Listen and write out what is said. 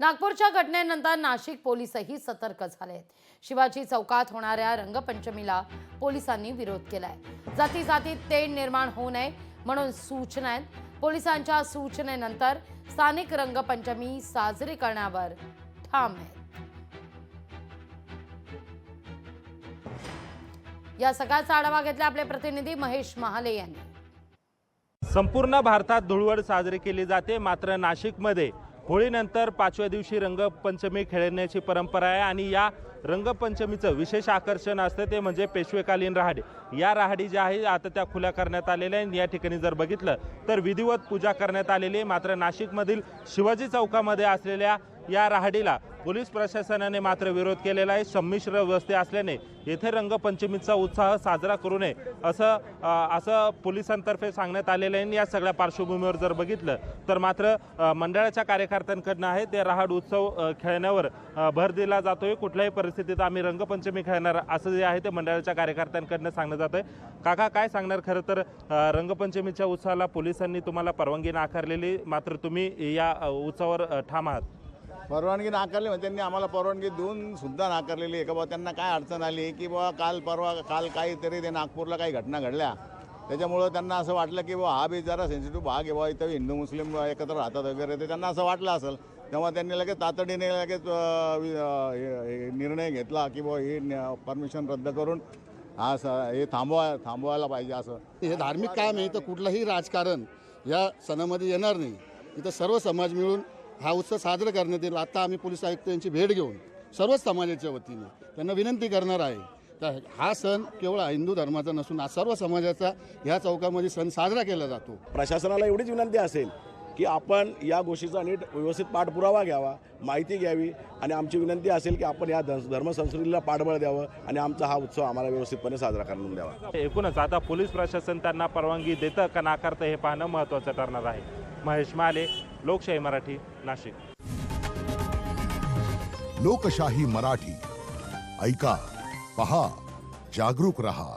नागपूरच्या घटनेनंतर नाशिक पोलीसही सतर्क झाले आहेत। शिवाजी चौकात होणाऱ्या रंगपंचमीला पोलिसांनी विरोध केलाय। जाती जातीत तेढ निर्माण होऊ नये म्हणून सूचना आहेत। पोलिसांच्या सूचनेनंतर स्थानिक रंगपंचमी साजरी करण्यावर ठाम आहेत। या सगळ्याचा आढावा घेतला आपले प्रतिनिधी महेश महाले यांनी। संपूर्ण भारतात धुळवड साजरी केली जाते, मात्र नाशिकमध्ये होळीनंतर 5व्या दिवशी रंगपंचमी खेळण्याची परंपरा आहे आणि या रंगपंचमीचं विशेष आकर्षण असतं ते म्हणजे पेशवेकालीन राहाडी। या राहाडी ज्या आहे आता त्या खुल्या करण्यात आलेल्या आहेत। या ठिकाणी जर बघितलं तर विधिवत पूजा करण्यात आलेली आहे, मात्र नाशिकमधील शिवाजी चौकामध्ये असलेल्या या राहाडीला पोलीस प्रशासनाने मात्र विरोध केलेला आहे। संमिश्र वस्ती असल्याने येथे रंगपंचमीचा उत्साह साजरा करू नये असं पोलिसांतर्फे सांगण्यात आलेलं आहे। या सगळ्या पार्श्वभूमीवर जर बघितलं तर मात्र मंडळाच्या कार्यकर्त्यांकडनं आहे ते राहाड उत्सव खेळण्यावर भर दिला जातोय। कुठल्याही परिस्थितीत आम्ही रंगपंचमी खेळणार असं जे आहे ते मंडळाच्या कार्यकर्त्यांकडनं सांगण्यात जातंय। काका काय सांगणार? खरं तर रंगपंचमीच्या उत्सवाला पोलिसांनी तुम्हाला परवानगी नाकारलेली, मात्र तुम्ही या उत्सवावर ठाम आहात। परवानगी नाकारली म्हणजे त्यांनी आम्हाला परवानगी देऊन सुद्धा नाकारलेली आहे का बाबा त्यांना काय अडचण आली की बाबा काल काहीतरी ते नागपूरला काही घटना घडल्या, त्याच्यामुळं त्यांना असं वाटलं की बाबा हा बी जरा सेन्सिटिव्ह भाग आहे बाबा, इथं हिंदू मुस्लिम एकत्र राहतात वगैरे, ते त्यांना असं वाटलं असेल। तेव्हा त्यांनी लगेच तातडीने निर्णय घेतला की बाबा ही परमिशन रद्द करून हे थांबवायला पाहिजे। असं हे धार्मिक काम आहे, तर कुठलंही राजकारण या सणामध्ये येणार नाही। इथं सर्व समाज मिळून हा उत्सव साजरा करण्यात येईल। आता आम्ही पोलीस आयुक्त यांची भेट घेऊन सर्वच समाजाच्या वतीने त्यांना विनंती करणार आहे, तर हा सण केवळ हिंदू धर्माचा नसून सर्व समाजाचा ह्या चौकामध्ये सण साजरा केला जातो। प्रशासनाला एवढीच विनंती असेल की आपण या गोष्टीचा नीट व्यवस्थित पाठपुरावा घ्यावा, माहिती घ्यावी आणि आमची विनंती असेल की आपण या धर्मसंस्कृतीला पाठबळ द्यावं आणि आमचा हा उत्सव आम्हाला व्यवस्थितपणे साजरा करून द्यावा। एकूणच आता पोलीस प्रशासन त्यांना परवानगी देतं का नाकारतं हे पाहणं महत्त्वाचं ठरणार आहे। महेश महाले, लोकशाही मराठी, नाशिक। लोकशाही मराठी ऐका, पहा, जागरूक रहा।